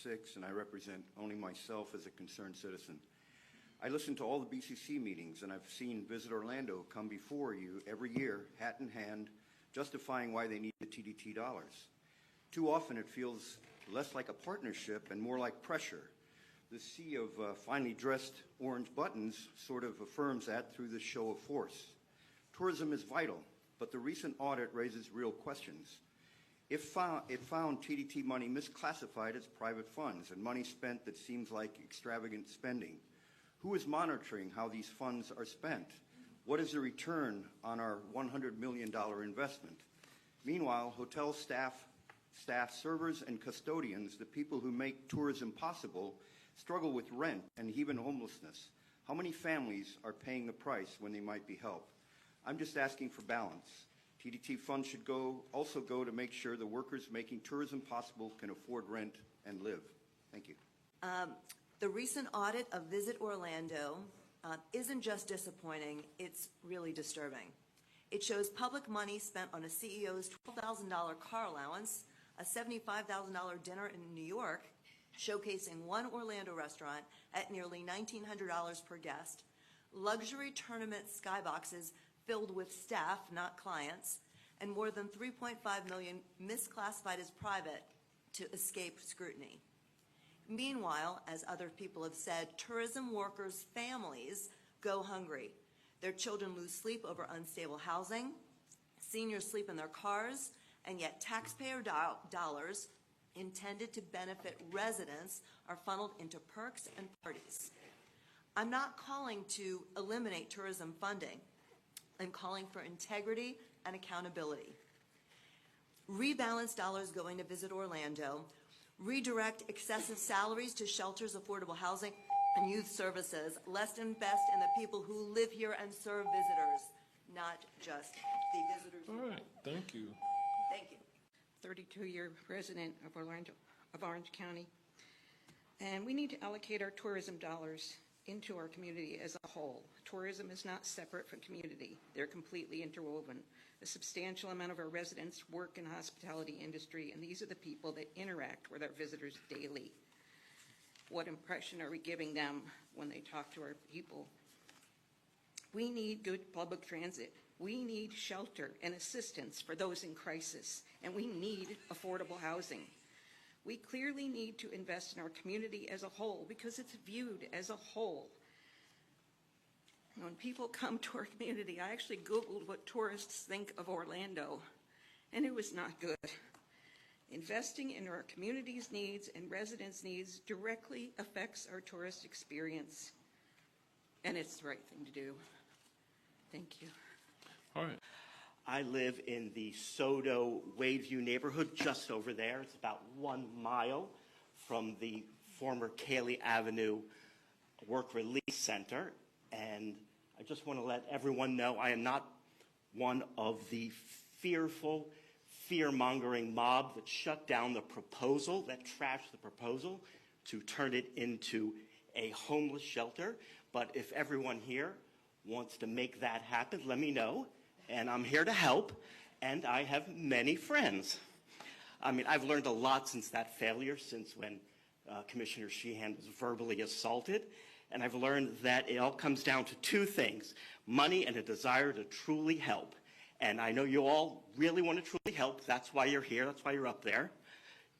6, and I represent only myself as a concerned citizen. I listen to all the BCC meetings, and I've seen Visit Orlando come before you every year, hat in hand, justifying why they need the TDT dollars. Too often it feels less like a partnership and more like pressure. The sea of finely dressed orange buttons sort of affirms that through this show of force. Tourism is vital, but the recent audit raises real questions. It found TDT money misclassified as private funds and money spent that seems like extravagant spending. Who is monitoring how these funds are spent? What is the return on our $100 million investment? Meanwhile, hotel staff, servers, and custodians, the people who make tourism possible, struggle with rent and even homelessness. How many families are paying the price when they might be helped? I'm just asking for balance. TDT funds should also go to make sure the workers making tourism possible can afford rent and live. Thank you. The recent audit of Visit Orlando isn't just disappointing, it's really disturbing. It shows public money spent on a CEO's $12,000 car allowance, a $75,000 dinner in New York, showcasing one Orlando restaurant at nearly $1,900 per guest, luxury tournament skyboxes filled with staff, not clients, and more than $3.5 million misclassified as private to escape scrutiny. Meanwhile, as other people have said, tourism workers' families go hungry. Their children lose sleep over unstable housing, seniors sleep in their cars, and yet taxpayer dollars intended to benefit residents are funneled into perks and parties. I'm not calling to eliminate tourism funding. I'm calling for integrity and accountability. Rebalance dollars going to Visit Orlando, redirect excessive salaries to shelters, affordable housing, and youth services. Let's invest in the people who live here and serve visitors, not just the visitors. All right, thank you. Thank you. 32-year resident of Orange County. And we need to allocate our tourism dollars into our community as a whole. Tourism is not separate from community. They're completely interwoven. A substantial amount of our residents work in the hospitality industry, and these are the people that interact with our visitors daily. What impression are we giving them when they talk to our people? We need good public transit. We need shelter and assistance for those in crisis, and we need affordable housing. We clearly need to invest in our community as a whole because it's viewed as a whole. When people come to our community, I actually Googled what tourists think of Orlando, and it was not good. Investing in our community's needs and residents' needs directly affects our tourist experience, and it's the right thing to do. Thank you. All right. I live in the Soto Wadeview neighborhood, just over there. It's about 1 mile from the former Cayley Avenue Work Release Center. And I just want to let everyone know I am not one of the fearful, fear-mongering mob that shut down the proposal, that trashed the proposal to turn it into a homeless shelter. But if everyone here wants to make that happen, let me know. And I'm here to help, and I have many friends. I mean, I've learned a lot since that failure, since when Commissioner Sheehan was verbally assaulted, and I've learned that it all comes down to two things: money and a desire to truly help. And I know you all really want to truly help. That's why you're here. That's why you're up there.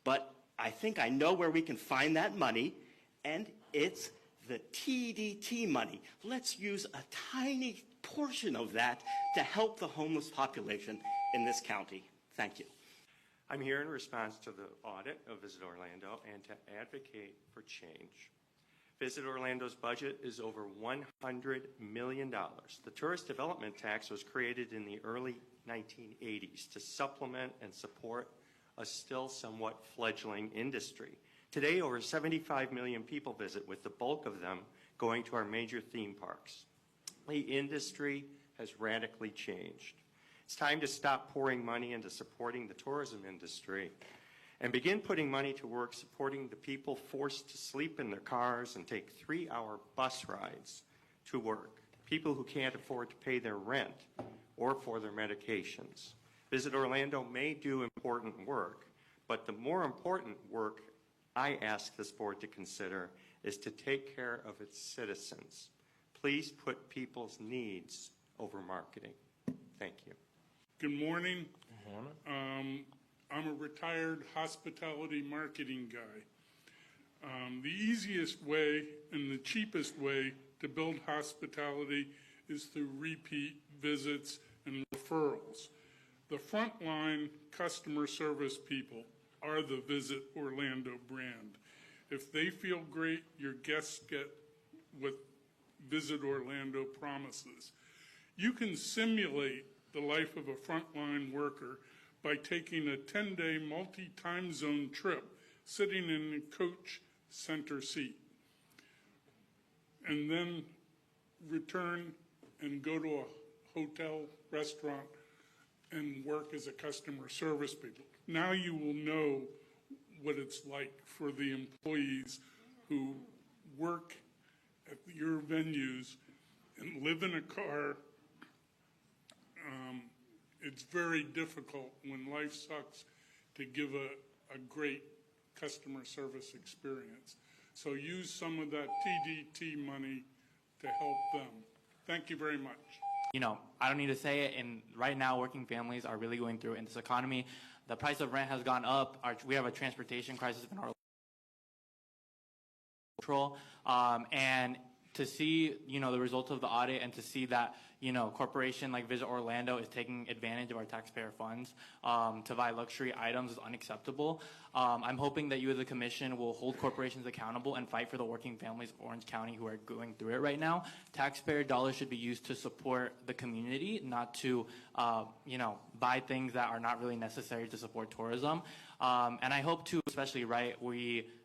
But I think I know where we can find that money, and it's the TDT money. Let's use a tiny portion of that to help the homeless population in this county. Thank you. I'm here in response to the audit of Visit Orlando and to advocate for change. Visit Orlando's budget is over $100 million. The tourist development tax was created in the early 1980s to supplement and support a still somewhat fledgling industry. Today, over 75 million people visit, with the bulk of them going to our major theme parks. The industry has radically changed. It's time to stop pouring money into supporting the tourism industry and begin putting money to work supporting the people forced to sleep in their cars and take 3-hour bus rides to work, people who can't afford to pay their rent or for their medications. Visit Orlando may do important work, but the more important work I ask this board to consider is to take care of its citizens. Please put people's needs over marketing. Thank you. Good morning. I'm a retired hospitality marketing guy. The easiest way and the cheapest way to build hospitality is through repeat visits and referrals. The frontline customer service people are the Visit Orlando brand. If they feel great, your guests get what Visit Orlando promises. You can simulate the life of a frontline worker by taking a 10-day multi-time zone trip, sitting in a coach center seat, and then return and go to a hotel, restaurant, and work as a customer service people. Now you will know what it's like for the employees who work at your venues and live in a car. It's very difficult when life sucks to give a great customer service experience. So use some of that TDT money to help them. Thank you very much. You know, I don't need to say it, and right now working families are really going through in this economy. The price of rent has gone up. We have a transportation crisis in our control. And to see, the results of the audit and to see that, corporation like Visit Orlando is taking advantage of our taxpayer funds to buy luxury items is unacceptable. I'm hoping that you as a commission will hold corporations accountable and fight for the working families of Orange County who are going through it right now. Taxpayer dollars should be used to support the community, not to, buy things that are not really necessary to support tourism. And I hope to, especially,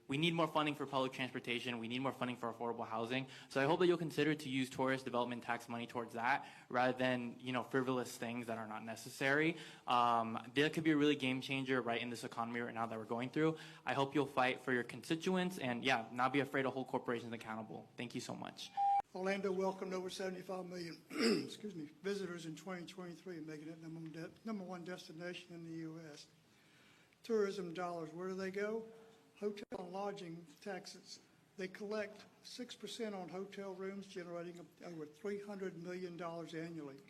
we need more funding for public transportation. We need more funding for affordable housing. So I hope that you'll consider to use tourist development tax money towards that rather than, frivolous things that are not necessary. That could be a really game changer right in this economy right now that we're going through. I hope you'll fight for your constituents and, not be afraid to hold corporations accountable. Thank you so much. Orlando welcomed over 75 million visitors in 2023, making it number one destination in the U.S. Tourism dollars, where do they go? Hotel and lodging taxes. They collect 6% on hotel rooms, generating over $300 million annually.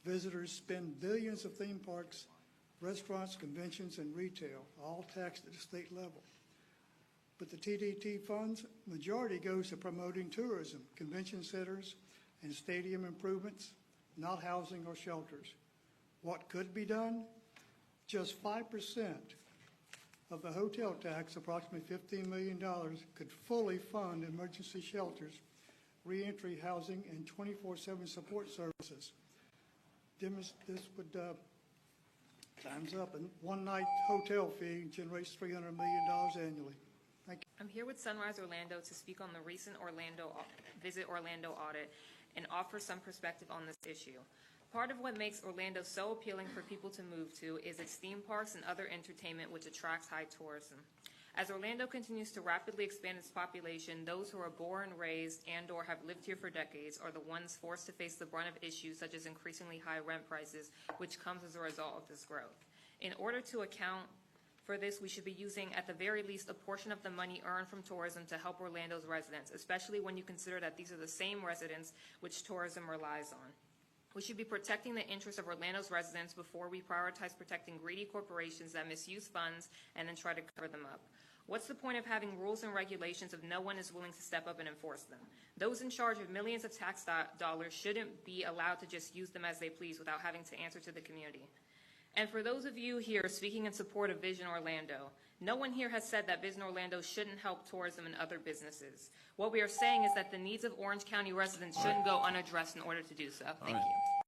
Visitors spend billions of theme parks, restaurants, conventions, and retail, all taxed at the state level. But the TDT funds, majority goes to promoting tourism, convention centers, and stadium improvements, not housing or shelters. What could be done? Just 5% of the hotel tax, approximately $15 million, could fully fund emergency shelters, reentry housing, and 24/7 support services. This would times up, and one-night hotel fee generates $300 million annually. Thank you. I'm here with Sunrise Orlando to speak on the recent Visit Orlando audit and offer some perspective on this issue. Part of what makes Orlando so appealing for people to move to is its theme parks and other entertainment, which attracts high tourism. As Orlando continues to rapidly expand its population, those who are born, raised, and/or have lived here for decades are the ones forced to face the brunt of issues such as increasingly high rent prices, which comes as a result of this growth. In order to account for this, we should be using, at the very least, a portion of the money earned from tourism to help Orlando's residents, especially when you consider that these are the same residents which tourism relies on. We should be protecting the interests of Orlando's residents before we prioritize protecting greedy corporations that misuse funds and then try to cover them up. What's the point of having rules and regulations if no one is willing to step up and enforce them? Those in charge of millions of tax dollars shouldn't be allowed to just use them as they please without having to answer to the community. And for those of you here speaking in support of Vision Orlando, no one here has said that Vision Orlando shouldn't help tourism and other businesses. What we are saying is that the needs of Orange County residents shouldn't go unaddressed in order to do so. Thank you.